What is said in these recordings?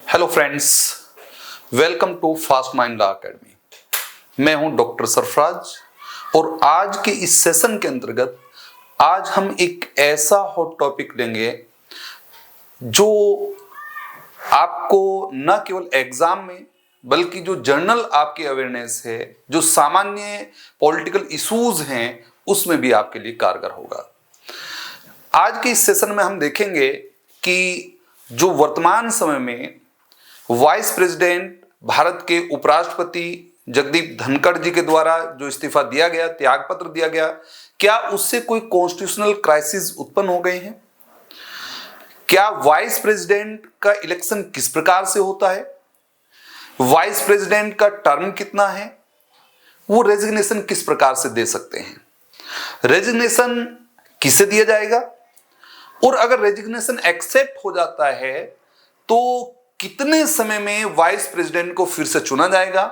Hello friends, welcome to Fast Mind Law Academy. मैं हूं doctor Sarfaraz और आज के इस सेशन के अंतर्गत आज हम एक ऐसा हॉट टॉपिक लेंगे जो आपको न केवल एग्जाम में बल्कि जो जनरल आपकी अवेयरनेस है, जो सामान्य पॉलिटिकल इश्यूज हैं, उसमें भी आपके लिए कारगर होगा। आज के इस सेशन में हम देखेंगे कि जो वर्तमान समय में वाइस प्रेसिडेंट भारत के उपराष्ट्रपति जगदीप धनखड़ जी के द्वारा जो इस्तीफा दिया गया, त्याग पत्र दिया गया, क्या उससे कोई कॉन्स्टिट्यूशनल क्राइसिस उत्पन्न हो गए हैं? क्या वाइस प्रेसिडेंट का इलेक्शन किस प्रकार से होता है? वाइस प्रेसिडेंट का टर्म कितना है? वो रेजिग्नेशन किस प्रकार से दे सकते हैं? रेजिग्नेशन किसे दिया जाएगा? और अगर रेजिग्नेशन एक्सेप्ट हो जाता है तो कितने समय में वाइस प्रेसिडेंट को फिर से चुना जाएगा?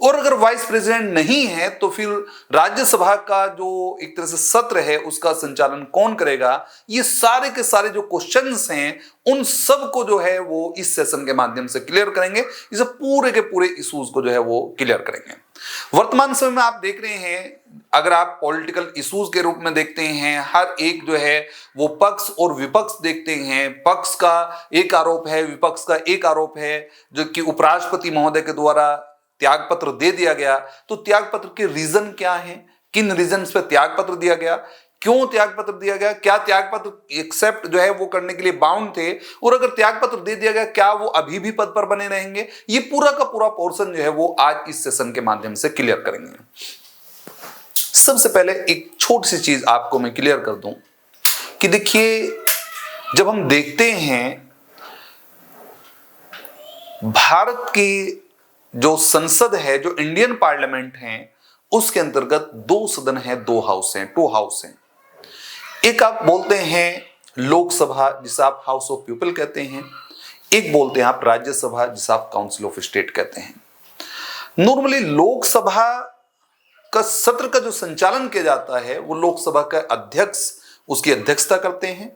और अगर वाइस प्रेसिडेंट नहीं है तो फिर राज्यसभा का जो एक तरह से सत्र है उसका संचालन कौन करेगा? ये सारे के सारे जो क्वेश्चंस हैं उन सब को जो है वो इस सेशन के माध्यम से क्लियर करेंगे। इसे पूरे के पूरे इश्यूज को जो है वो क्लियर करेंगे। वर्तमान समय में आप देख रहे हैं, अगर आप पॉलिटिकल इश्यूज के रूप में देखते हैं, हर एक जो है वो पक्ष और विपक्ष देखते हैं। पक्ष का एक आरोप है, विपक्ष का एक आरोप है, जो कि उपराष्ट्रपति महोदय के द्वारा त्याग पत्र दे दिया गया। तो त्याग पत्र के रीजन क्या है? किन रीजन्स पे त्याग पत्र दिया गया? क्यों त्याग पत्र दिया गया? क्या त्याग पत्र एक्सेप्ट जो है वो करने के लिए बाउंड थे? और अगर त्याग पत्र दे दिया गया, क्या वो अभी भी पद पर बने रहेंगे? ये पूरा का पूरा पोर्शन जो है वो आज इस सेशन के माध्यम से क्लियर करेंगे। सबसे पहले एक छोटी सी चीज आपको मैं क्लियर कर दूं कि देखिए, जब हम देखते हैं भारत की जो संसद है, जो इंडियन पार्लियामेंट है, उसके अंतर्गत दो सदन है, दो हाउस हैं, टू हाउस हैं। एक आप बोलते हैं लोकसभा, जिसे आप हाउस ऑफ पीपल कहते हैं। एक बोलते हैं आप राज्यसभा, जिसे आप काउंसिल ऑफ स्टेट कहते हैं। नॉर्मली लोकसभा का सत्र का जो संचालन किया जाता है वो लोकसभा का अध्यक्ष उसकी अध्यक्षता करते हैं।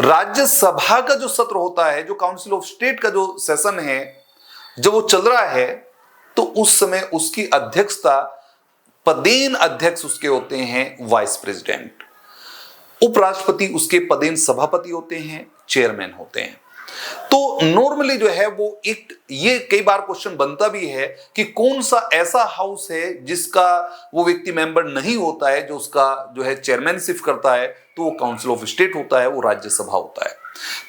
राज्यसभा का जो सत्र होता है, जो काउंसिल ऑफ स्टेट का जो सेशन है, जब वो चल रहा है तो उस समय उसकी अध्यक्षता पदेन अध्यक्ष उसके होते हैं वाइस प्रेसिडेंट। उपराष्ट्रपति उसके पदेन सभापति होते हैं, चेयरमैन होते हैं। तो नॉर्मली जो है वो एक ये कई बार क्वेश्चन बनता भी है कि कौन सा ऐसा हाउस है जिसका वो व्यक्ति मेंबर नहीं होता है, जो उसका जो है चेयरमैनशिप करता है, तो वो काउंसिल ऑफ स्टेट होता है, वो राज्यसभा होता है।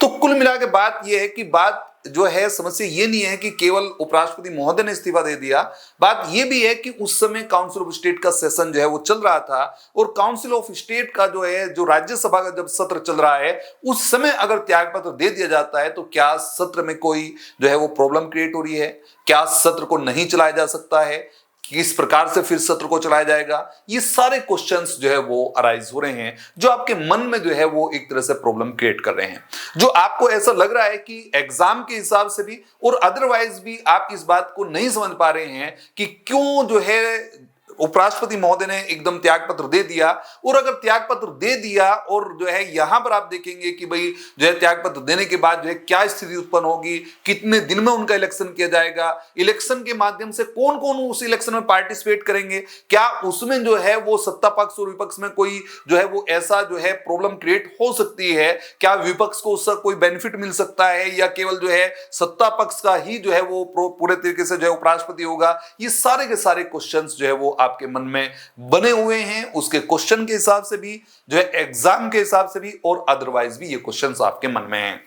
तो कुल मिला के बात ये है कि बात जो है समस्या ये नहीं है कि केवल उपराष्ट्रपति महोदय ने इस्तीफा दे दिया। बात ये भी है कि उस समय काउंसिल ऑफ स्टेट का सेशन जो है वो चल रहा था और काउंसिल ऑफ स्टेट का जो है, जो राज्यसभा का जब सत्र चल रहा है, उस समय अगर त्याग पत्र दे दिया जाता है तो क्या सत्र में कोई जो है वो प्रॉब्लम क्रिएट हो रही है? क्या सत्र को नहीं चलाया जा सकता है? किस प्रकार से फिर सत्र को चलाया जाएगा? ये सारे क्वेश्चंस जो है वो अराइज हो रहे हैं, जो आपके मन में जो है वो एक तरह से प्रॉब्लम क्रिएट कर रहे हैं, जो आपको ऐसा लग रहा है कि एग्जाम के हिसाब से भी और अदरवाइज भी आप इस बात को नहीं समझ पा रहे हैं कि क्यों जो है उपराष्ट्रपति महोदय ने एकदम त्याग पत्र दे दिया। और अगर त्याग पत्र दे दिया और जो है यहां पर आप देखेंगे कि भाई जो है त्याग पत्र देने के बाद जो है क्या स्थिति उत्पन्न होगी, कितने दिन में उनका इलेक्शन किया जाएगा, इलेक्शन के माध्यम से कौन कौन उस इलेक्शन में पार्टिसिपेट करेंगे, क्या उसमें जो है वो सत्ता पक्ष और विपक्ष में कोई जो है वो ऐसा जो है प्रॉब्लम क्रिएट हो सकती है, क्या विपक्ष को उसका कोई बेनिफिट मिल सकता है या केवल जो है सत्ता पक्ष का ही जो है वो पूरे तरीके से जो है उपराष्ट्रपति होगा? ये सारे के सारे क्वेश्चंस जो है वो आपके मन में बने हुए हैं, उसके क्वेश्चन के हिसाब से भी, जो है एग्जाम के हिसाब से भी और अदरवाइज भी ये क्वेश्चंस आपके मन में हैं।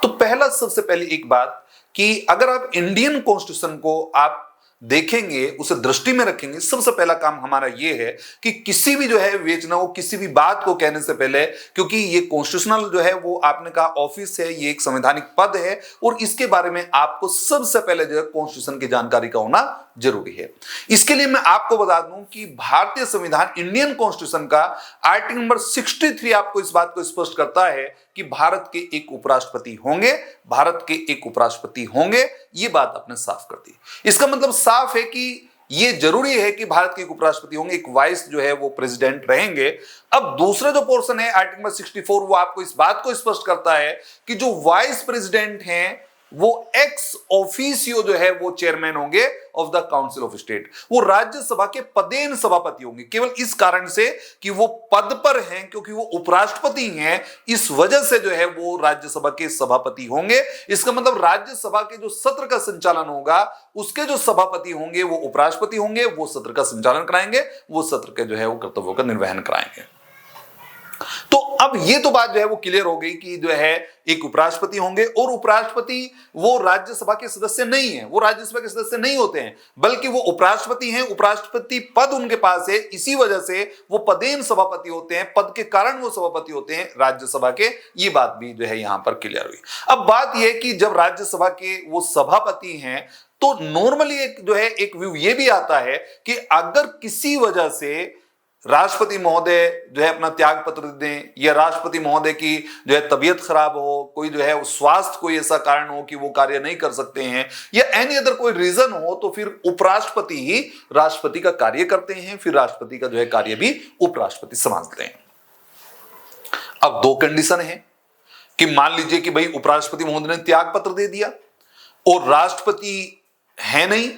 तो पहला सबसे पहले एक बात कि अगर आप इंडियन कॉन्स्टिट्यूशन को आप देखेंगे, उसे दृष्टि में रखेंगे, सबसे पहला काम हमारा यह है कि किसी भी जो है विवेचना को, किसी भी बात को कहने से पहले, क्योंकि ये कॉन्स्टिट्यूशनल जो है वो आपने कहा ऑफिस है, ये एक संवैधानिक पद है और इसके बारे में आपको सबसे पहले जो है कॉन्स्टिट्यूशन की जानकारी का होना जरूरी है। इसके लिए मैं आपको बता दूं कि भारतीय संविधान, इंडियन कॉन्स्टिट्यूशन का आर्टिकल नंबर 63 आपको इस बात को स्पष्ट करता है कि भारत के एक उपराष्ट्रपति होंगे, भारत के एक उपराष्ट्रपति होंगे। ये बात आपने साफ कर दी। इसका मतलब साफ है कि ये जरूरी है कि भारत के एक उपराष्ट्रपति होंगे, एक वाइस जो है वो प्रेसिडेंट रहेंगे। अब दूसरा जो पोर्शन है आर्टिकल नंबर 64, वो आपको इस बात को स्पष्ट करता है कि जो वाइस प्रेसिडेंट हैं वो एक्स ऑफिसियो जो है वो चेयरमैन होंगे of the council of state. वो राज्यसभा के पदेन सभापति होंगे, केवल इस कारण से कि वो पद पर हैं, क्योंकि वो उपराष्ट्रपति हैं, इस वजह से जो है वो राज्यसभा के सभापति होंगे। इसका मतलब राज्यसभा के जो सत्र का संचालन होगा उसके जो सभापति होंगे वो उपराष्ट्रपति होंगे, वो सत्र का संचालन कराएंगे, वो सत्र के जो है वो कर्तव्यों का निर्वहन कराएंगे। तो अब ये तो बात जो है वो क्लियर हो गई कि जो है एक उपराष्ट्रपति होंगे, और उपराष्ट्रपति वो राज्यसभा के सदस्य नहीं है, वो राज्यसभा के सदस्य नहीं होते हैं, बल्कि वो उपराष्ट्रपति हैं। उपराष्ट्रपति पद उनके पास है, इसी वजह से वो पदेन सभापति होते हैं, पद के कारण वो सभापति होते हैं राज्यसभा के। ये बात भी जो है यहां पर क्लियर हुई। अब बात यह है कि जब राज्यसभा के वो सभापति हैं तो नॉर्मली एक जो है एक व्यू ये भी आता है कि अगर किसी वजह से राष्ट्रपति महोदय जो है अपना त्याग पत्र दें, या राष्ट्रपति महोदय की जो है तबीयत खराब हो, कोई जो है स्वास्थ्य कोई ऐसा कारण हो कि वो कार्य नहीं कर सकते हैं, या एनी अदर कोई रीजन हो, तो फिर उपराष्ट्रपति ही राष्ट्रपति का कार्य करते हैं, फिर राष्ट्रपति का जो है कार्य भी उपराष्ट्रपति संभालते हैं। अब दो कंडीशन है कि मान लीजिए कि भाई उपराष्ट्रपति महोदय ने त्याग पत्र दे दिया और राष्ट्रपति है नहीं,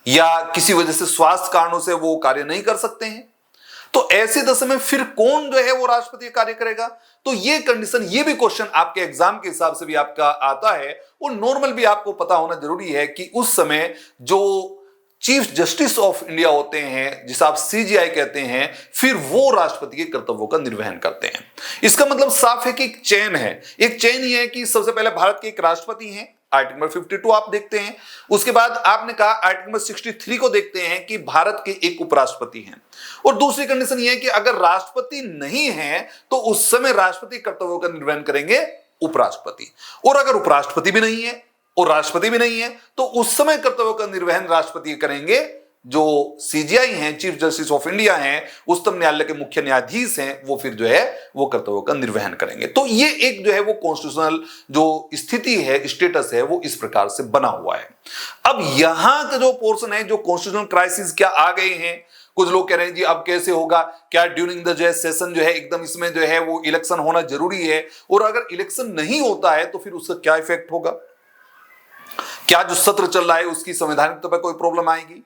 या किसी वजह से स्वास्थ्य कारणों से वो कार्य नहीं कर सकते हैं, तो ऐसे दशा में फिर कौन जो है वो राष्ट्रपति कार्य करेगा? तो ये कंडीशन, ये भी क्वेश्चन आपके एग्जाम के हिसाब से भी आपका आता है, और नॉर्मल भी आपको पता होना जरूरी है कि उस समय जो चीफ जस्टिस ऑफ इंडिया होते हैं, जिसे आप सीजीआई कहते हैं, फिर वो राष्ट्रपति के कर्तव्यों का निर्वहन करते हैं। इसका मतलब साफ है कि एक चेन है। एक चेन ये है कि सबसे पहले भारत के एक राष्ट्रपति हैं, आर्टिकल नंबर 52 आप देखते हैं। उसके बाद आपने कहा आर्टिकल नंबर 63 को देखते हैं कि भारत के एक उपराष्ट्रपति हैं। और दूसरी कंडीशन यह है कि अगर राष्ट्रपति नहीं है तो उस समय राष्ट्रपति कर्तव्यों का निर्वहन करेंगे उपराष्ट्रपति, और अगर उपराष्ट्रपति भी नहीं है और राष्ट्रपति भी नहीं है तो उस समय कर्तव्यों का निर्वहन राष्ट्रपति करेंगे। जो सीजीआई हैं, चीफ जस्टिस ऑफ इंडिया हैं, उच्चतम न्यायालय के मुख्य न्यायाधीश हैं, वो फिर जो है वो कर्तव्यों का निर्वहन करेंगे। तो ये एक जो है वो कॉन्स्टिट्यूशनल जो स्थिति है, स्टेटस है, वो इस प्रकार से बना हुआ है। अब यहां का जो पोर्शन है, जो कॉन्स्टिट्यूशनल क्राइसिस क्या आ गए हैं, कुछ लोग कह रहे हैं जी अब कैसे होगा, क्या ड्यूरिंग द जो है सेशन जो है एकदम इसमें जो है वो इलेक्शन होना जरूरी है, और अगर इलेक्शन नहीं होता है तो फिर उसका क्या इफेक्ट होगा, क्या जो सत्र चल रहा है उसकी संवैधानिकता पर कोई प्रॉब्लम आएगी।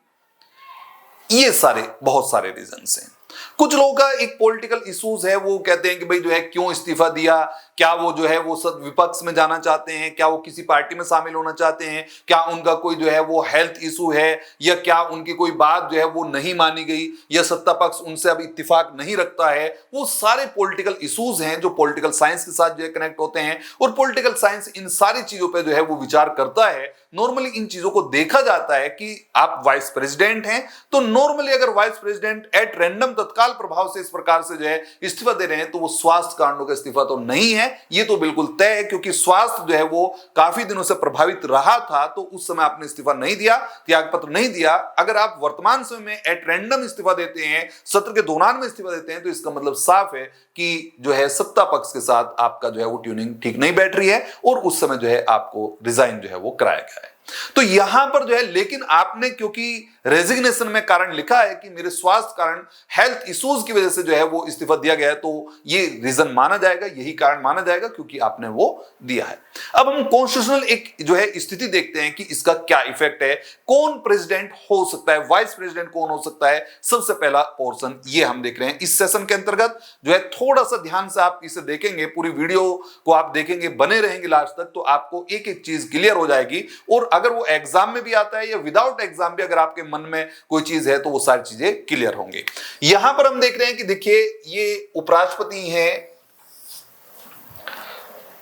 ये सारे बहुत सारे रीजंस हैं। कुछ लोगों का एक पॉलिटिकल इश्यूज है, वो कहते हैं कि भाई जो है क्यों इस्तीफा दिया, क्या वो जो है वो सब विपक्ष में जाना चाहते हैं, क्या वो किसी पार्टी में शामिल होना चाहते हैं, क्या उनका कोई जो है वो हेल्थ इशू है, या क्या उनकी कोई बात जो है वो नहीं मानी गई, या सत्ता पक्ष उनसे अब इत्तेफाक नहीं रखता है। वो सारे पॉलिटिकल इश्यूज हैं जो पॉलिटिकल साइंस के साथ जो है कनेक्ट होते हैं, और पॉलिटिकल साइंस इन सारी चीजों पर जो है वो विचार करता है। नॉर्मली इन चीजों को देखा जाता है कि आप वाइस प्रेसिडेंट हैं, तो नॉर्मली अगर वाइस प्रेसिडेंट एट रैंडम तत्काल प्रभाव से इस प्रकार से जो है इस्तीफा दे रहे हैं तो वो स्वास्थ्य कारणों का इस्तीफा तो नहीं है, ये तो बिल्कुल तय है, क्योंकि स्वास्थ्य जो है वो काफी दिनों से प्रभावित रहा था, तो उस समय आपने इस्तीफा नहीं दिया, त्याग पत्र नहीं दिया। अगर आप वर्तमान समय में एट रैंडम इस्तीफा देते हैं, सत्र के दौरान में इस्तीफा देते हैं, तो इसका मतलब साफ है कि जो है सत्ता पक्ष के साथ आपका जो है वो ट्यूनिंग ठीक नहीं बैठ रही है, और उस समय जो है आपको रिजाइन जो है वो कराया गया है। तो यहां पर जो है, लेकिन आपने क्योंकि रेजिग्नेशन में कारण लिखा है कि मेरे स्वास्थ्य कारण, हेल्थ इश्यूज की वजह से जो है वो इस्तीफा दिया गया है, तो ये रीजन माना जाएगा, यही कारण माना जाएगा क्योंकि आपने वो दिया है। अब हम कॉन्स्टिट्यूशनल एक जो है स्थिति देखते हैं कि इसका क्या इफेक्ट है, कौन प्रेसिडेंट हो सकता है, वाइस प्रेसिडेंट कौन हो सकता है। सबसे पहला पोर्शन ये हम देख रहे हैं इस सेशन के अंतर्गत। जो है थोड़ा सा ध्यान से आप इसे देखेंगे, पूरी वीडियो को आप देखेंगे, बने रहेंगे लास्ट तक, तो आपको एक एक चीज क्लियर हो जाएगी। और अगर वो एग्जाम में भी आता है या विदाउट एग्जाम भी अगर आपके मन में कोई चीज है तो वो सारी चीजें क्लियर होंगी। यहां पर हम देख रहे हैं कि देखिए ये उपराष्ट्रपति हैं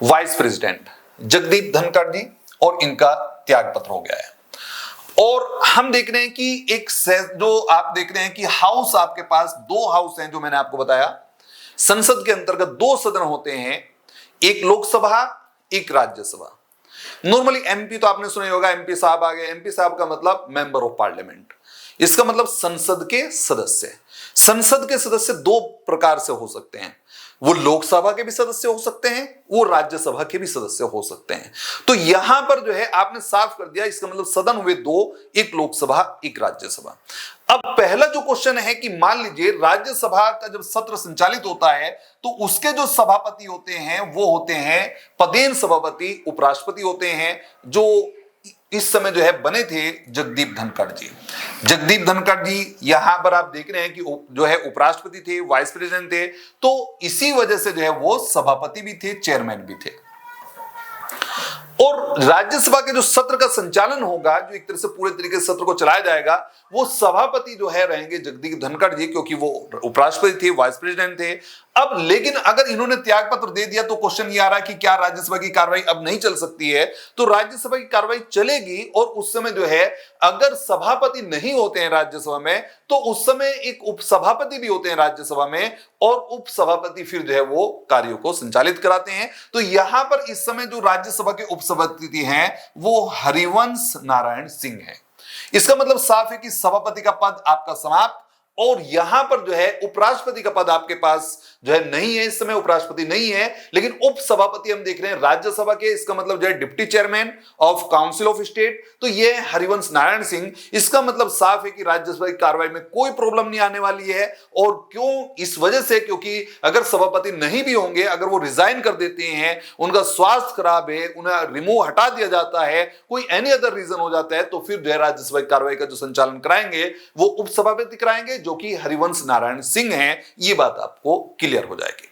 वाइस प्रेसिडेंट जगदीप धनखड़ जी, और इनका त्याग पत्र हो गया है। और हम देख रहे हैं कि एक जो आप देख रहे हैं कि हाउस, आपके पास दो हाउस हैं, जो मैंने आपको बताया। संसद के अंतर्गत दो सदन होते हैं, एक लोकसभा, एक राज्यसभा। नॉर्मली एमपी तो आपने सुना होगा, एमपी साहब आ गए। एमपी साहब का मतलब मेंबर ऑफ पार्लियामेंट, इसका मतलब संसद के सदस्य। संसद के सदस्य दो प्रकार से हो सकते हैं। वो लोकसभा के भी सदस्य हो सकते हैं, वो राज्यसभा के भी सदस्य हो सकते हैं। तो यहां पर जो है आपने साफ कर दिया, इसका मतलब सदन हुए दो, एक लोकसभा एक राज्यसभा। अब पहला जो क्वेश्चन है कि मान लीजिए राज्यसभा का जब सत्र संचालित होता है तो उसके जो सभापति होते हैं वो होते हैं पदेन सभापति, उपराष्ट्रपति होते हैं, जो इस समय जो है बने थे जगदीप धनखड़ जी। जगदीप धनखड़ जी यहां पर आप देख रहे हैं कि जो है उपराष्ट्रपति थे, वाइस प्रेसिडेंट थे, तो इसी वजह से जो है वो सभापति भी थे, चेयरमैन भी थे। और राज्यसभा के जो सत्र का संचालन होगा, जो एक तरह से पूरे तरीके से सत्र को चलाया जाएगा, वो सभापति जो है रहेंगे जगदीप धनखड़ जी, क्योंकि वो उपराष्ट्रपति थे, वाइस प्रेसिडेंट थे। अब लेकिन अगर इन्होंने त्याग पत्र दे दिया तो क्वेश्चन ये आ रहा है कि क्या राज्यसभा की कार्रवाई अब नहीं चल सकती है? तो राज्यसभा की कार्रवाई चलेगी, और उस समय जो है अगर सभापति नहीं होते हैं राज्यसभा में तो उस समय एक उपसभापति भी होते हैं राज्यसभा में, और उपसभापति फिर जो है वो कार्यों को संचालित कराते हैं। तो यहां पर इस समय जो राज्यसभा के उपसभापति हैं वो हरिवंश नारायण सिंह है। इसका मतलब साफ है कि सभापति का पद आपका समाप्त, और यहां पर जो है उपराष्ट्रपति का पद आपके पास जो है नहीं है, इस समय उपराष्ट्रपति नहीं है, लेकिन उपसभापति हम देख रहे हैं राज्यसभा के। इसका मतलब जो है deputy chairman of council of state, तो ये हरिवंश नारायण सिंह। इसका मतलब साफ है कि राज्यसभा की कार्रवाई में कोई प्रॉब्लम नहीं आने वाली है। और क्यों? इस वजह से क्योंकि अगर सभापति नहीं भी होंगे, अगर वो रिजाइन कर देते हैं, उनका स्वास्थ्य खराब है, उन्हें रिमूव हटा दिया जाता है, कोई एनी अदर रीजन हो जाता है, तो फिर जो है राज्यसभा की कार्रवाई का जो संचालन कराएंगे वो उपसभापति कराएंगे, जो कि हरिवंश नारायण सिंह हैं। ये बात आपको क्लियर हो जाएगी।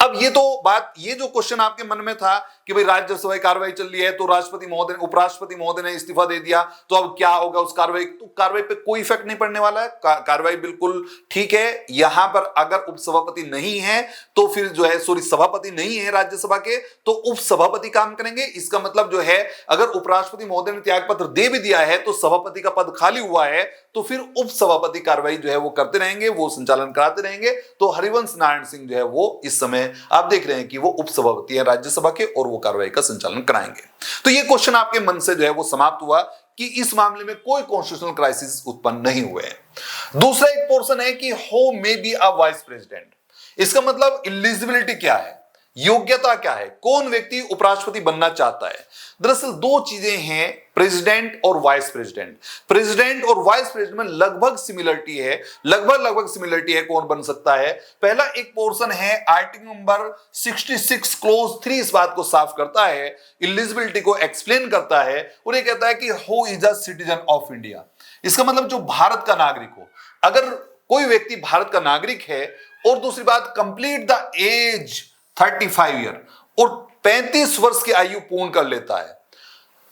अब ये तो बात, ये जो क्वेश्चन आपके मन में था कि भाई राज्यसभा की कार्रवाई चल रही है तो राष्ट्रपति महोदय, उपराष्ट्रपति महोदय ने इस्तीफा दे दिया, तो अब क्या होगा उस कार्रवाई? तो कार्रवाई पे कोई इफेक्ट नहीं पड़ने वाला है, कार्रवाई बिल्कुल ठीक है। यहां पर अगर उपसभापति नहीं है तो फिर जो है सभापति नहीं है राज्यसभा के, तो उपसभापति काम करेंगे। इसका मतलब जो है अगर उपराष्ट्रपति महोदय ने त्यागपत्र दे भी दिया है तो सभापति का पद खाली हुआ है, तो फिर उपसभापति कार्रवाई जो है वो करते रहेंगे, वो संचालन कराते रहेंगे। तो हरिवंश नारायण सिंह जो है वो इस समय आप देख रहे हैं कि वो उपसभापति है राज्यसभा के, और वो कार्रवाई का संचालन कराएंगे। तो ये क्वेश्चन आपके मन से जो है वो समाप्त हुआ कि इस मामले में कोई कॉन्स्टिट्यूशनल क्राइसिस उत्पन्न नहीं हुए हैं। दूसरा एक पोर्शन है कि who may be a vice president. इसका मतलब एलिजिबिलिटी क्या है, योग्यता क्या है, कौन व्यक्ति उपराष्ट्रपति बनना चाहता है। दरअसल दो चीजें हैं, प्रेसिडेंट और वाइस प्रेसिडेंट। प्रेसिडेंट और वाइस प्रेसिडेंट में लगभग सिमिलरिटी है, लगभग सिमिलरिटी है कौन बन सकता है। पहला एक पोर्शन है आर्टिकल नंबर 66 क्लोज 3 इस बात को साफ करता है, एलिजिबिलिटी को एक्सप्लेन करता है, और ये कहता है कि who is a citizen of India. इसका मतलब जो भारत का नागरिक हो, अगर कोई व्यक्ति भारत का नागरिक है, और दूसरी बात कंप्लीट द एज 35 ईयर और 35 वर्ष की आयु पूर्ण कर लेता है,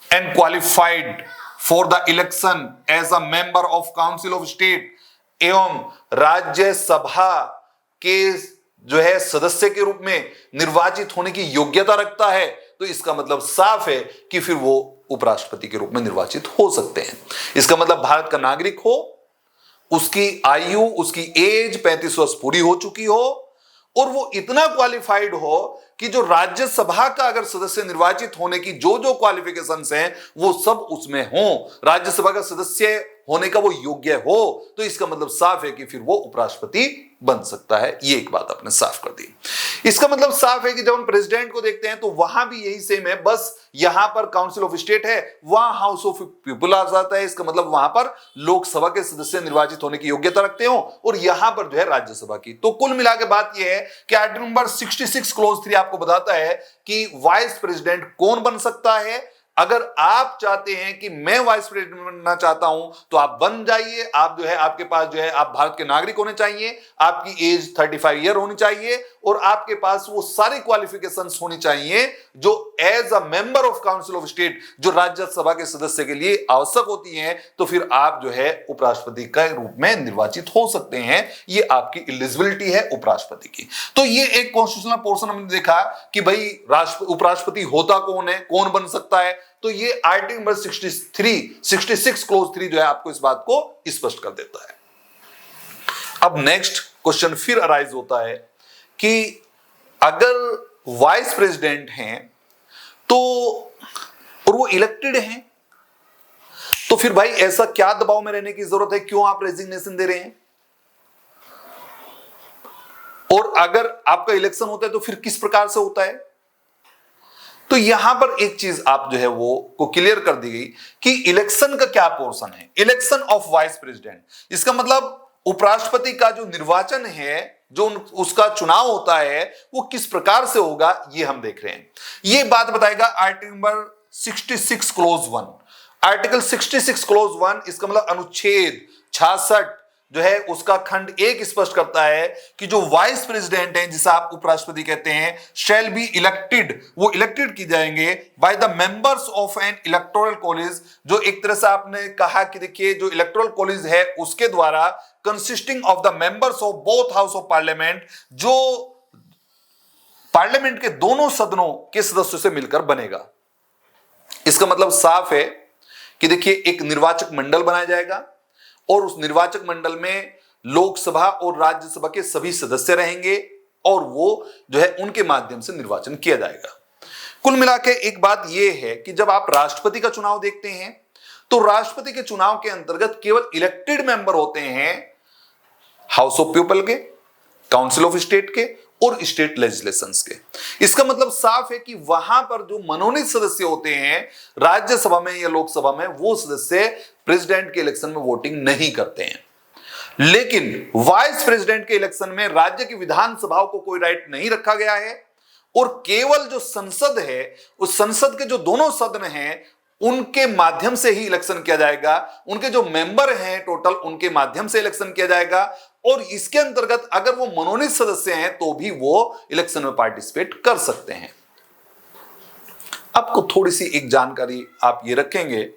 and qualified for the election as a member of council of state, एवं राज्यसभा के जो है सदस्य के रूप में निर्वाचित होने की योग्यता रखता है, तो इसका मतलब साफ है कि फिर वो उपराष्ट्रपति के रूप में निर्वाचित हो सकते हैं। इसका मतलब भारत का नागरिक हो, उसकी आयु, उसकी एज 35 वर्ष पूरी हो चुकी हो, और वो इतना क्वालिफाइड हो कि जो राज्यसभा का अगर सदस्य निर्वाचित होने की जो जो क्वालिफिकेशंस हैं वो सब उसमें हो, राज्यसभा का सदस्य होने का वो योग्य हो, तो इसका मतलब साफ है कि फिर वो उपराष्ट्रपति बन सकता है। ये एक बात आपने साफ कर दी। इसका मतलब साफ है कि जब हम प्रेसिडेंट को देखते हैं तो वहां भी यही सेम है, बस यहां पर काउंसिल ऑफ स्टेट है, वहां हाउस ऑफ पीपल आ जाता है। इसका मतलब वहां पर लोकसभा के सदस्य निर्वाचित होने की योग्यता रखते हो, और यहां पर जो है राज्यसभा की। तो कुल मिला के बात यह है कि आर्टिकल नंबर 66 क्लोज 3 आपको बताता है कि वाइस प्रेसिडेंट कौन बन सकता है। अगर आप चाहते हैं कि मैं वाइस प्रेसिडेंट बनना चाहता हूं तो आप बन जाइए। आप जो है, आपके पास जो है, आप भारत के नागरिक होने चाहिए, आपकी एज 35 ईयर होनी चाहिए, और आपके पास वो सारी क्वालिफिकेशंस होनी चाहिए जो as a member of council of state, जो राज्यसभा के सदस्य के लिए आवश्यक होती हैं। तो फिर आप जो है उपराष्ट्रपति के रूप में निर्वाचित हो सकते हैं। ये आपकी एलिजिबिलिटी है उपराष्ट्रपति की। तो ये एक कॉन्स्टिट्यूशनल पोर्शन हमने देखा कि भाई उपराष्ट्रपति होता कौन है, कौन बन सकता है। तो ये आर्टिकल नंबर 66 क्लोज 3 जो है आपको इस बात को स्पष्ट कर देता है। अब नेक्स्ट क्वेश्चन फिर अराइज होता है कि अगर वाइस प्रेसिडेंट हैं तो, और वो इलेक्टेड हैं, तो फिर भाई ऐसा क्या दबाव में रहने की जरूरत है, क्यों आप रेजिग्नेशन दे रहे हैं? और अगर आपका इलेक्शन होता है तो फिर किस प्रकार से होता है। तो यहां पर एक चीज आप जो है वो को क्लियर कर दी गई कि इलेक्शन का क्या पोर्शन है, इलेक्शन ऑफ वाइस प्रेसिडेंट। इसका मतलब उपराष्ट्रपति का जो निर्वाचन है, जो उसका चुनाव होता है, वो किस प्रकार से होगा, ये हम देख रहे हैं। ये बात बताएगा article number 66 close 1। Article 66 close 1, इसका मतलब अनुच्छेद 66 जो है उसका खंड 1 स्पष्ट करता है कि जो वाइस प्रेसिडेंट है, जिसे आप उपराष्ट्रपति कहते हैं, शैल बी इलेक्टेड, वो इलेक्टेड की जाएंगे by the members of N electoral college. जो एक तरह से आपने कहा कि देखिए जो इलेक्टोरल कॉलेज है उसके द्वारा, consisting of the members of both house of parliament, जो पार्लियामेंट के दोनों सदनों के सदस्यों से मिलकर बनेगा। इसका मतलब साफ है कि देखिए एक निर्वाचक मंडल बनाया जाएगा और उस निर्वाचक मंडल में लोकसभा और राज्यसभा के सभी सदस्य रहेंगे और वो जो है उनके माध्यम से निर्वाचन किया जाएगा। कुल मिला के एक बात यह है कि जब आप राष्ट्रपति का चुनाव देखते हैं तो राष्ट्रपति के चुनाव के अंतर्गत केवल इलेक्टेड मेंबर होते हैं हाउस ऑफ पीपल के, काउंसिल ऑफ स्टेट के और स्टेट लेजिस्लेशंस के। इसका मतलब साफ है कि वहां पर जो मनोनीत सदस्य होते हैं राज्यसभा में या लोकसभा में, वो सदस्य प्रेसिडेंट के इलेक्शन में वोटिंग नहीं करते हैं। लेकिन वाइस प्रेसिडेंट के इलेक्शन में राज्य की विधानसभाओं को कोई राइट नहीं रखा गया है और केवल जो संसद है, उस संसद के जो दोनों सदन हैं उनके माध्यम से ही इलेक्शन किया जाएगा। उनके जो मेंबर हैं टोटल, उनके माध्यम से इलेक्शन किया जाएगा और इसके अंतर्गत अगर वो मनोनीत सदस्य हैं तो भी वो इलेक्शन में पार्टिसिपेट कर सकते हैं। आपको थोड़ी सी एक जानकारी आप ये रखेंगे,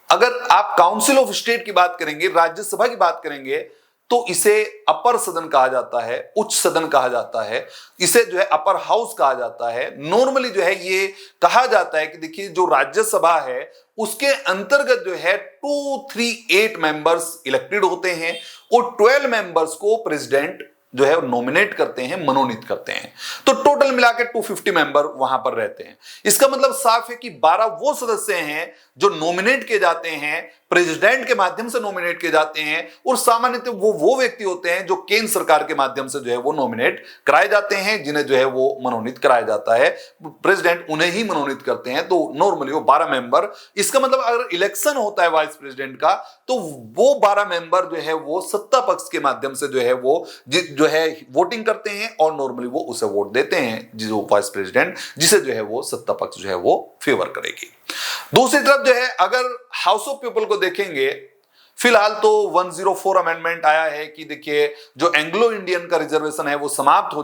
अगर आप काउंसिल ऑफ स्टेट की बात करेंगे, राज्यसभा की बात करेंगे, तो इसे अपर सदन कहा जाता है, उच्च सदन कहा जाता है, इसे जो है अपर हाउस कहा जाता है। नॉर्मली जो है ये कहा जाता है कि देखिए जो राज्यसभा है उसके अंतर्गत जो है 238 मेंबर्स इलेक्टेड होते हैं और 12 मेंबर्स को प्रेसिडेंट जो है नॉमिनेट करते हैं, मनोनीत करते हैं। तो टोटल मिलाकर 250 मेंबर वहां पर रहते हैं। इसका मतलब साफ है कि 12 वो सदस्य हैं जो नॉमिनेट किए जाते हैं, प्रेसिडेंट के माध्यम से नॉमिनेट किए जाते हैं और सामान्यतः वो व्यक्ति होते हैं जो केंद्र सरकार के माध्यम से जो है वो नॉमिनेट कराए जाते हैं, जिन्हें जो है वो मनोनीत कराया जाता है। प्रेसिडेंट उन्हें ही मनोनीत करते हैं, तो नॉर्मली वो 12 मेंबर। इसका मतलब अगर इलेक्शन होता है वाइस प्रेसिडेंट का तो वो 12 मेंबर जो है वो सत्ता पक्ष के माध्यम से जो है वो जो है वोटिंग करते हैं और नॉर्मली वो उसे वोट देते हैं जो वाइस प्रेसिडेंट, जिसे जो है वो सत्ता पक्ष जो है वो फेवर करेगी। दूसरी तरफ जो है अगर हाउस ऑफ पीपल को देखेंगे, फिलहाल तो 104 अमेंडमेंट आया है कि देखिए जो एंग्लो इंडियन का रिजर्वेशन है वो समाप्त हो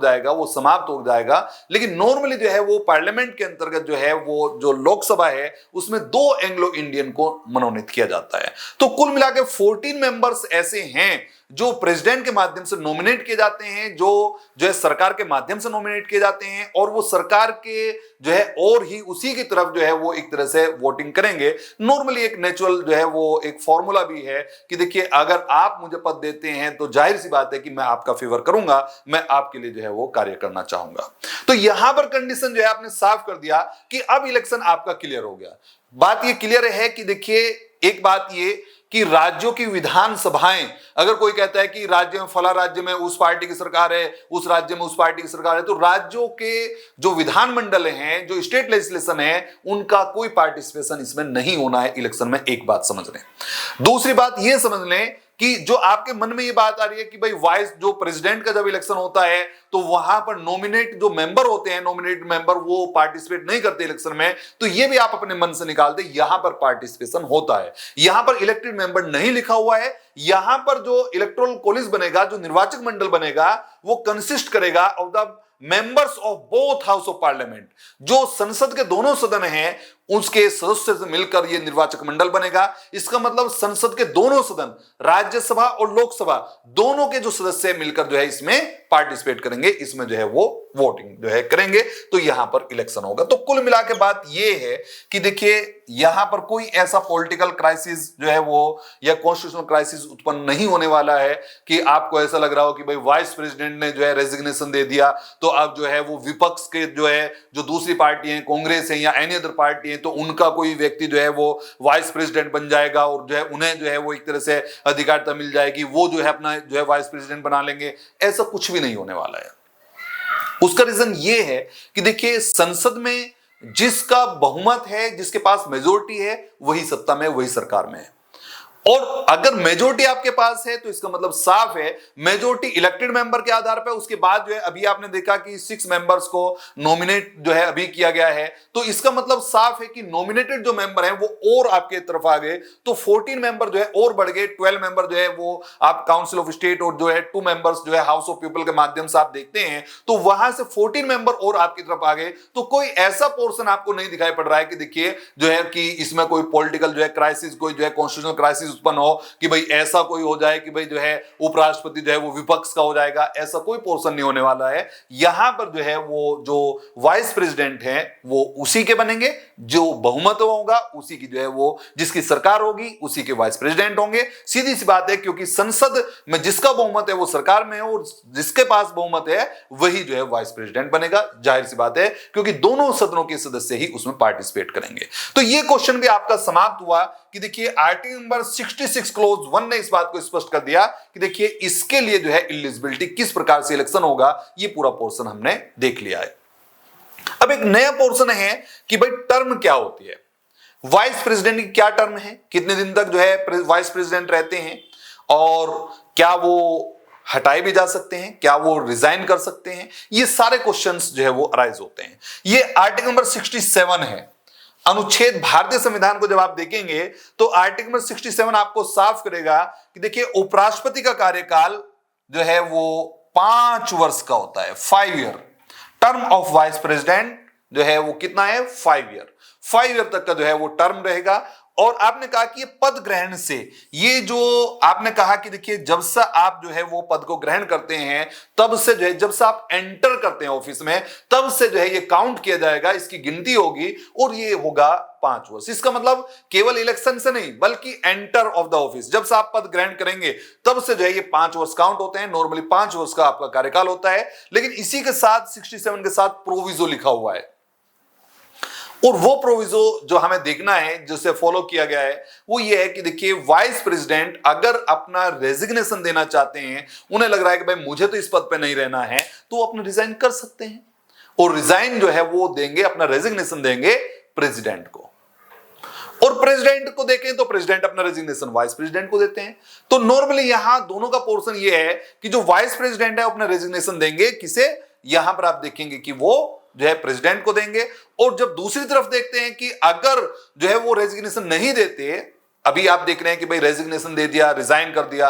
जाएगा, लेकिन नॉर्मली जो है वो पार्लियामेंट के अंतर्गत जो है वो जो लोकसभा है उसमें 2 एंग्लो इंडियन को मनोनीत किया जाता है। तो कुल मिलाकर 14 मेंबर्स ऐसे हैं जो प्रेसिडेंट के माध्यम से नॉमिनेट किए जाते हैं, जो है सरकार के माध्यम से नॉमिनेट किए जाते हैं और वो सरकार के जो है और ही उसी की तरफ जो है वो एक तरह से वोटिंग करेंगे। नॉर्मली एक नेचुरल जो है वो एक फॉर्मूला भी है कि देखिए अगर आप मुझे पद देते हैं तो जाहिर सी बात है कि मैं आपका फेवर करूंगा, मैं आपके लिए जो है वो कार्य करना चाहूंगा। तो यहां पर कंडीशन जो है आपने साफ कर दिया कि अब इलेक्शन आपका क्लियर हो गया। बात ये क्लियर है कि देखिए एक बात ये कि राज्यों की विधानसभाएं, अगर कोई कहता है कि राज्य में फला राज्य में उस पार्टी की सरकार है, उस राज्य में उस पार्टी की सरकार है, तो राज्यों के जो विधानमंडल हैं, जो स्टेट लेजिस्लेशन है, उनका कोई पार्टिसिपेशन इसमें नहीं होना है इलेक्शन में। एक बात समझ लें। दूसरी बात यह समझ लें कि जो आपके मन में ये बात आ रही है कि भाई वाइस जो प्रेसिडेंट का जब इलेक्शन होता है तो वहां पर नॉमिनेट जो मेंबर होते हैं, नॉमिनेट मेंबर वो पार्टिसिपेट नहीं करते इलेक्शन में, तो ये भी आप अपने मन से निकाल दे, यहां पर पार्टिसिपेशन होता है। यहां पर इलेक्टेड मेंबर नहीं लिखा हुआ है। यहां पर जो इलेक्टोरल कॉलेज बनेगा, जो निर्वाचक मंडल बनेगा, वो कंसिस्ट करेगा of the members of both house of parliament. जो संसद के दोनों सदन हैं उसके सदस्य से मिलकर यह निर्वाचक मंडल बनेगा। इसका मतलब संसद के दोनों सदन, राज्यसभा और लोकसभा, दोनों के जो सदस्य मिलकर जो है इसमें पार्टिसिपेट करेंगे, इसमें जो है वो वोटिंग जो है करेंगे, तो यहां पर इलेक्शन होगा। तो कुल मिला के बात यह है कि देखिए यहां पर कोई ऐसा पॉलिटिकल क्राइसिस जो है वो या कॉन्स्टिट्यूशनल क्राइसिस उत्पन्न नहीं होने वाला है कि आपको ऐसा लग रहा हो कि भाई वाइस प्रेसिडेंट ने जो है रेजिग्नेशन दे दिया तो अब जो है वो विपक्ष के जो है जो दूसरी पार्टी है, कांग्रेस है या एनी अदर पार्टी है, तो उनका कोई व्यक्ति जो है वो वाइस प्रेसिडेंट बन जाएगा और जो है उन्हें जो है वो एक तरह से अधिकारिता मिल जाएगी, वो जो है अपना जो है वाइस प्रेसिडेंट बना लेंगे। ऐसा कुछ भी नहीं होने वाला है। उसका रीजन ये है कि देखिए संसद में जिसका बहुमत है, जिसके पास मेजोरिटी है, वही सत्ता में, वही सरकार में है। और अगर मेजोरिटी आपके पास है तो इसका मतलब साफ है मेजोरिटी इलेक्टेड मेंबर के आधार पर, उसके बाद जो है अभी आपने देखा कि 6 मेंबर्स को नॉमिनेट जो है अभी किया गया है, तो इसका मतलब साफ है कि नॉमिनेटेड जो मेंबर हैं वो और आपके तरफ आ गए, तो 14 मेंबर जो है और बढ़ गए, 12 मेंबर जो है वो आप काउंसिल ऑफ स्टेट और जो है 2 मेंबर्स जो है हाउस ऑफ पीपल के माध्यम से आप देखते हैं, तो वहां से 14 मेंबर और आपकी तरफ आ गए। तो कोई ऐसा पोर्शन आपको नहीं दिखाई पड़ रहा है कि देखिए जो है कि इसमें कोई पॉलिटिकल जो है क्राइसिस, कोई जो है कॉन्स्टिट्यूशनल क्राइसिस उत्पन्न हो कि भाई ऐसा कोई हो जाए कि भाई जो है उपराष्ट्रपति जो है वो विपक्ष का हो जाएगा, ऐसा कोई पोर्शन नहीं होने वाला है। यहां पर जो है वो जो वाइस प्रेसिडेंट है वो उसी के बनेंगे, जो बहुमत होगा उसी की जो है वो, जिसकी सरकार होगी उसी के वाइस प्रेसिडेंट होंगे। सीधी सी बात है, क्योंकि संसद में जिसका बहुमत है वो सरकार में है और जिसके पास बहुमत है वही जो है वाइस प्रेसिडेंट बनेगा। जाहिर सी बात है, क्योंकि दोनों सदनों के सदस्य ही उसमें पार्टिसिपेट करेंगे। तो ये क्वेश्चन भी आपका समाप्त हुआ कि देखिए आर्टिकल नंबर 66 क्लोज 1 ने इस बात को स्पष्ट कर दिया कि देखिए इसके लिए जो है एलिजिबिलिटी किस प्रकार से इलेक्शन होगा, ये पूरा पोर्शन हमने देख लिया है। अब एक नया पोर्शन है कि भाई टर्म क्या होती है, वाइस प्रेसिडेंट की क्या टर्म है, कितने दिन तक जो है वाइस प्रेसिडेंट रहते हैं, और क्या वो हटाए भी जा सकते हैं, क्या वो रिजाइन कर सकते हैं, ये सारे क्वेश्चंस जो है वो अराइज होते हैं। ये आर्टिकल नंबर 67 है। अनुच्छेद भारतीय संविधान को जब आप देखेंगे तो आर्टिकल नंबर 67 आपको साफ करेगा कि देखिए उपराष्ट्रपति का कार्यकाल जो है वो 5 वर्ष का होता है, 5 year. Term of vice president जो है वो कितना है, 5 ईयर। 5 ईयर तक का जो है वो टर्म रहेगा। और आपने कहा कि ये पद ग्रहण से, ये जो आपने कहा कि देखिए जब से आप जो है वो पद को ग्रहण करते हैं तब से जो है, जब से आप एंटर करते हैं ऑफिस में तब से जो है ये काउंट किया जाएगा, इसकी गिनती होगी और ये होगा 5 वर्ष। इसका मतलब केवल इलेक्शन से नहीं बल्कि एंटर ऑफ द ऑफिस, जब से आप पद ग्रहण करेंगे तब से जो है ये 5 वर्ष काउंट होते हैं। नॉर्मली 5 वर्ष का आपका कार्यकाल होता है, लेकिन इसी के साथ 67 के साथ प्रोविजो लिखा हुआ है। और वो प्रोविजो जो हमें देखना है, जिसे फॉलो किया गया है, वो ये है कि देखिए वाइस प्रेसिडेंट अगर अपना रेजिग्नेशन देना चाहते हैं, उन्हें लग रहा है कि भाई मुझे तो इस पद पे नहीं रहना है, तो वो अपना रिजाइन कर सकते हैं। और रिजाइन जो है वो देंगे, अपना रेजिग्नेशन देंगे प्रेसिडेंट को। और प्रेसिडेंट को देखें तो प्रेसिडेंट अपना रेजिग्नेशन वाइस प्रेसिडेंट को देते हैं। तो नॉर्मली यहां दोनों का पोर्शन ये है कि जो वाइस प्रेसिडेंट है अपना रेजिग्नेशन देंगे किसे, यहां पर आप देखेंगे कि वो जो है प्रेसिडेंट को देंगे। और जब दूसरी तरफ देखते हैं कि अगर जो है वो रेजिग्नेशन नहीं देते, अभी आप देख रहे हैं कि भाई रेजिग्नेशन दे दिया, रिजाइन कर दिया,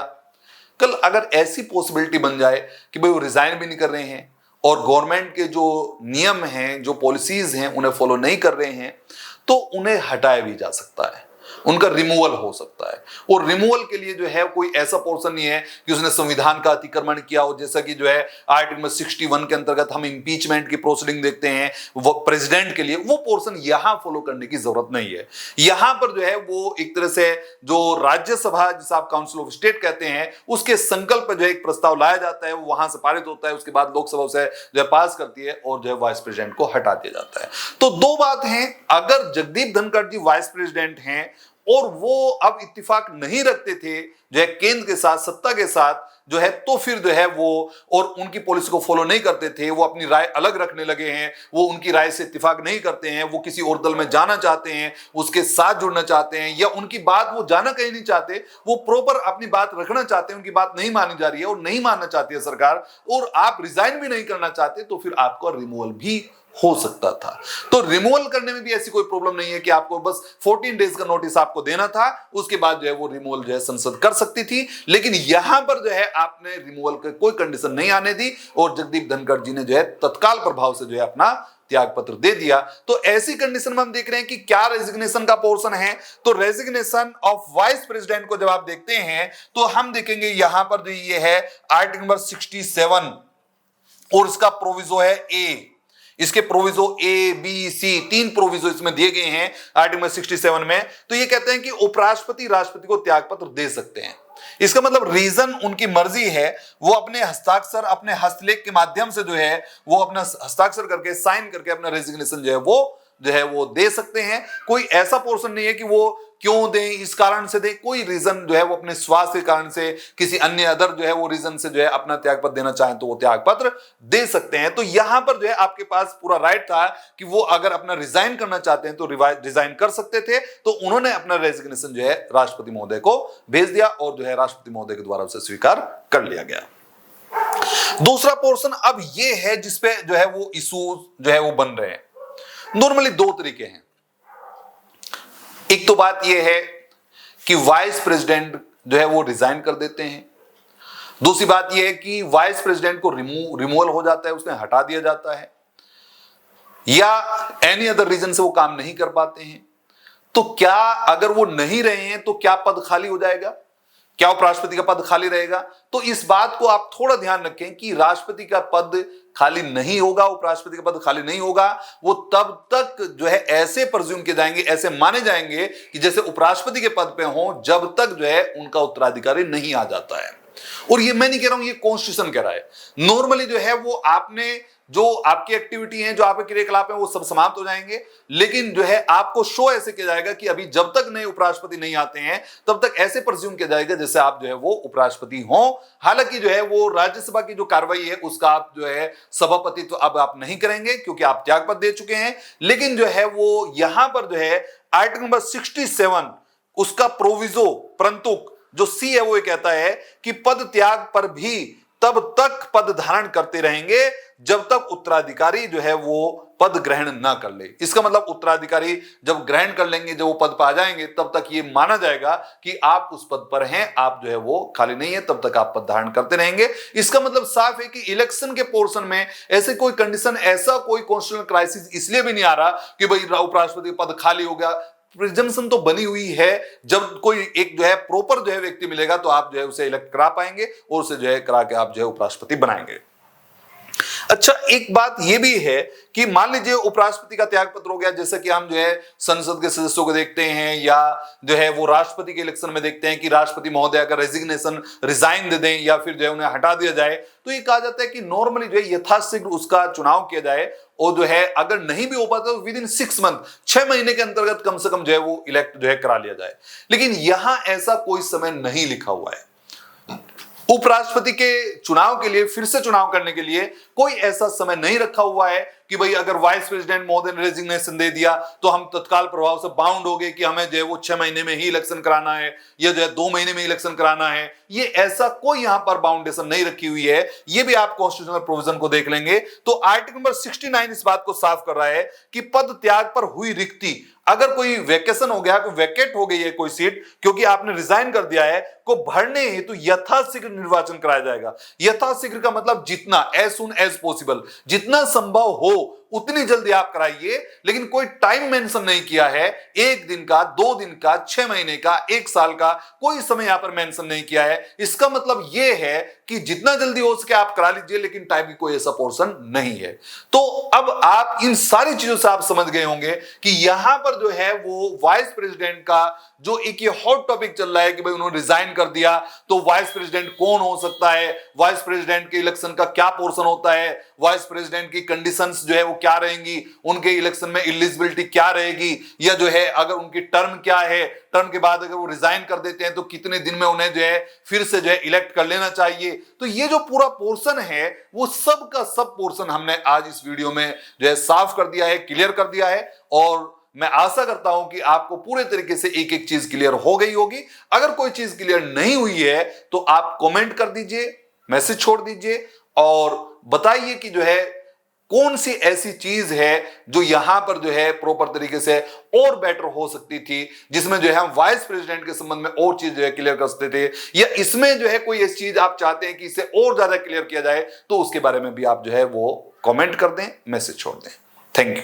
कल अगर ऐसी पॉसिबिलिटी बन जाए कि भाई वो रिजाइन भी नहीं कर रहे हैं और गवर्नमेंट के जो नियम हैं, जो पॉलिसीज हैं उन्हें फॉलो नहीं कर रहे हैं, तो उन्हें हटाया भी जा सकता है, उनका रिमूवल हो सकता है। और रिमूवल के लिए जो है कोई ऐसा पोर्शन नहीं है कि उसने संविधान का अतिक्रमण किया हो, जैसा कि जो है आर्टिकल 61 के अंतर्गत हम इंपीचमेंट की प्रोसीडिंग देखते हैं वो प्रेसिडेंट के लिए, वो पोर्शन यहां फॉलो करने की जरूरत नहीं है। यहां पर जो है वो एक तरह से जो राज्यसभा, जिसे आप काउंसिल ऑफ स्टेट कहते हैं, उसके संकल्प पर जो है एक प्रस्ताव लाया जाता है, वो वहां से पारित होता है, उसके बाद लोकसभा उसे जो है पास करती है और जो है वाइस प्रेसिडेंट को हटा दिया जाता है। तो दो बात है, अगर जगदीप धनखड़ जी वाइस प्रेसिडेंट हैं और वो अब इत्तेफाक नहीं रखते थे जो है केंद्र के साथ, सत्ता के साथ जो है, तो फिर जो है वो और उनकी पॉलिसी को फॉलो नहीं करते थे, वो अपनी राय अलग रखने लगे हैं, वो उनकी राय से इत्तेफाक नहीं करते हैं, वो किसी और दल में जाना चाहते हैं, उसके साथ जुड़ना चाहते हैं, या उनकी बात वो जाना कहीं नहीं चाहते, वो प्रॉपर अपनी बात रखना चाहते हैं, उनकी बात नहीं मानी जा रही है और नहीं मानना चाहती है सरकार, और आप रिजाइन भी नहीं करना चाहते, तो फिर आपका रिमूवल भी हो सकता था। तो रिमूवल करने में भी ऐसी कोई प्रॉब्लम नहीं है कि आपको बस 14 डेज का नोटिस आपको देना था, उसके बाद जो है वो रिमूवल जो है संसद कर सकती थी। लेकिन यहां पर जो है आपने रिमूवल की कोई कंडीशन नहीं आने दी और जगदीप धनखड़ जी ने जो है तत्काल प्रभाव से जो है अपना त्याग पत्र दे दिया। तो ऐसी कंडीशन में हम देख रहे हैं कि क्या रेजिग्नेशन का पोर्शन है। तो रेजिग्नेशन ऑफ वाइस प्रेसिडेंट को जब आप देखते हैं तो हम देखेंगे यहां पर जो ये है आर्टिकल नंबर 67 और इसका प्रोविजो है ए। इसके proviso A B C 3 proviso इसमें दिए गए हैं आर्टिकल 67 में। तो ये कहते हैं कि उपराष्ट्रपति राष्ट्रपति को त्याग पत्र दे सकते हैं। इसका मतलब रीजन उनकी मर्जी है, वो अपने हस्ताक्षर, अपने हस्तलेख के माध्यम से जो है वो अपना हस्ताक्षर करके, साइन करके अपना रेजिग्नेशन जो है वो जो है वो दे सकते हैं। कोई ऐसा पोर्शन नहीं है कि वो क्यों दें, इस कारण से दें, कोई रीजन जो है वो अपने स्वास्थ्य के कारण से, किसी अन्य अदर जो है वो रीजन से जो है अपना त्यागपत्र देना चाहें तो वो त्यागपत्र दे सकते हैं। तो यहां पर जो है आपके पास पूरा राइट था कि वो अगर अपना रिजाइन करना चाहते हैं तो रिजाइन कर सकते थे। तो उन्होंने अपना रेजिग्नेशन जो है राष्ट्रपति महोदय को भेज दिया और जो है राष्ट्रपति महोदय के द्वारा उसे स्वीकार कर लिया गया। दूसरा पोर्शन अब ये है जिसपे जो है वो इशू जो है वो बन रहे हैं। नॉर्मली दो तरीके हैं। एक तो बात यह है कि वाइस प्रेसिडेंट जो है वो रिजाइन कर देते हैं। दूसरी बात यह है कि वाइस प्रेसिडेंट को रिमूवल हो जाता है, उसने हटा दिया जाता है, या एनी अदर रीजन से वो काम नहीं कर पाते हैं। तो क्या अगर वो नहीं रहे हैं तो क्या पद खाली हो जाएगा, क्या उपराष्ट्रपति का पद खाली रहेगा? तो इस बात को आप थोड़ा ध्यान रखें कि राष्ट्रपति का पद खाली नहीं होगा, उपराष्ट्रपति का पद खाली नहीं होगा। वो तब तक जो है ऐसे प्रज्यूम किए जाएंगे, ऐसे माने जाएंगे कि जैसे उपराष्ट्रपति के पद पे हो, जब तक जो है उनका उत्तराधिकारी नहीं आ जाता है। और ये मैं नहीं कह रहा हूं, ये कॉन्स्टिट्यूशन कह रहा है। नॉर्मली जो है वो आपने जो आपकी एक्टिविटी है, जो आपके क्रियाकलाप है, वो सब समाप्त हो जाएंगे, लेकिन जो है आपको शो ऐसे किया जाएगा कि अभी जब तक नए उपराष्ट्रपति नहीं आते हैं तब तक ऐसे प्रज्यूम किया जाएगा जैसे आप जो है वो उपराष्ट्रपति हो। हालांकि जो है वो राज्यसभा की जो कार्रवाई है उसका आप जो है सभापति तो अब आप नहीं करेंगे क्योंकि आप त्यागपत्र दे चुके हैं। लेकिन जो है वो यहां पर जो है आर्टिकल नंबर 67 उसका प्रोविजो परंतु जो सी है वो ये कहता है कि पद त्याग पर भी तब तक पद धारण करते रहेंगे जब तक उत्तराधिकारी जो है वो पद ग्रहण ना कर ले। इसका मतलब उत्तराधिकारी जब ग्रहण कर लेंगे, जब वो पद पर आ जाएंगे, तब तक ये माना जाएगा कि आप उस पद पर हैं, आप जो है वो खाली नहीं है, तब तक आप पद धारण करते रहेंगे। इसका मतलब साफ है कि इलेक्शन के पोर्शन में ऐसे कोई कंडीशन, ऐसा कोई कॉन्स्टिट्यूशनल क्राइसिस इसलिए भी नहीं आ रहा कि भाई उपराष्ट्रपति पद खाली हो गया। प्रिजम्पशन तो बनी हुई है, जब कोई एक जो है प्रॉपर जो है व्यक्ति मिलेगा तो आप जो है उसे इलेक्ट करा पाएंगे और उसे जो है करा के आप जो है उपराष्ट्रपति बनाएंगे। अच्छा, एक बात यह भी है कि मान लीजिए उपराष्ट्रपति का त्यागपत्र हो गया, जैसे कि हम जो है संसद के सदस्यों को देखते हैं या जो है वो राष्ट्रपति के इलेक्शन में देखते हैं कि राष्ट्रपति महोदय का रेजिग्नेशन रिजाइन दे दें या फिर जो है उन्हें हटा दिया जाए। तो ये कहा जाता है कि नॉर्मली जो है यथाशीघ्र उसका चुनाव किया जाए और जो है अगर नहीं भी हो पाता तो विद इन 6 मंथ, 6 महीने के अंतर्गत कम से कम जो है वो इलेक्ट जो है करा लिया जाए। लेकिन यहां ऐसा कोई समय नहीं लिखा हुआ है। उपराष्ट्रपति के चुनाव के लिए, फिर से चुनाव करने के लिए कोई ऐसा समय नहीं रखा हुआ है कि भाई अगर वाइस प्रेसिडेंट महोदय ने रेजिग्नेशन दे दिया तो हम तत्काल प्रभाव से बाउंड हो गए कि हमें जो है वो 6 महीने में ही इलेक्शन कराना है या जो है 2 महीने में इलेक्शन कराना है। ये ऐसा कोई यहां पर बाउंडेशन नहीं रखी हुई है। ये भी आप कॉन्स्टिट्यूशनल प्रोविजन को देख लेंगे तो आर्टिकल नंबर 69 इस बात को साफ कर रहा है कि पद त्याग पर हुई रिक्ति, अगर कोई वैकेशन हो गया, कोई वैकेट हो गई है कोई सीट क्योंकि आपने रिजाइन कर दिया है, को भरने हेतु यथाशीघ्र निर्वाचन कराया जाएगा। यथाशीघ्र का मतलब जितना, एज सुन एज पॉसिबल, जितना संभव हो उतनी जल्दी आप कराइए। लेकिन कोई टाइम मेंशन नहीं किया है, 1 दिन का, 2 दिन का, 6 महीने का, 1 साल का, कोई समय यहां पर मेंशन नहीं किया है। इसका मतलब यह है कि जितना जल्दी हो सके आप करा लीजिए, लेकिन टाइम की कोई ऐसा पोर्शन नहीं है। तो अब आप इन सारी चीजों से आप समझ गए होंगे कि यहां पर जो है वो वाइस प्रेसिडेंट का जो एक ये हॉट टॉपिक चल रहा है कि भाई उन्होंने रिजाइन कर दिया तो वाइस प्रेसिडेंट कौन हो सकता है, वाइस प्रेसिडेंट के इलेक्शन का क्या पोर्शन होता है, वाइस प्रेसिडेंट की कंडीशंस जो है वो क्या रहेंगी, उनके इलेक्शन में एलिजिबिलिटी क्या रहेगी, या जो है अगर उनकी टर्म क्या है, टर्म के बाद अगर वो रिजाइन कर देते हैं तो कितने दिन में उन्हें जो है फिर से जो है इलेक्ट कर लेना चाहिए। तो ये जो पूरा पोर्शन है वो सब का सब पोर्शन हमने आज इस वीडियो में जो है साफ कर दिया है, क्लियर कर दिया है। और मैं आशा करता हूं कि आपको पूरे तरीके से एक एक चीज क्लियर हो गई होगी। अगर कोई चीज क्लियर नहीं हुई है तो आप कमेंट कर दीजिए, मैसेज छोड़ दीजिए और बताइए कि जो है कौन सी ऐसी चीज है जो यहां पर जो है प्रॉपर तरीके से और बेटर हो सकती थी, जिसमें जो है हम वाइस प्रेसिडेंट के संबंध में और चीज जो है क्लियर कर सकते थे, या इसमें जो है कोई ऐसी चीज आप चाहते हैं कि इसे और ज्यादा क्लियर किया जाए तो उसके बारे में भी आप जो है वो कमेंट कर दें, मैसेज छोड़ दें। Thank you.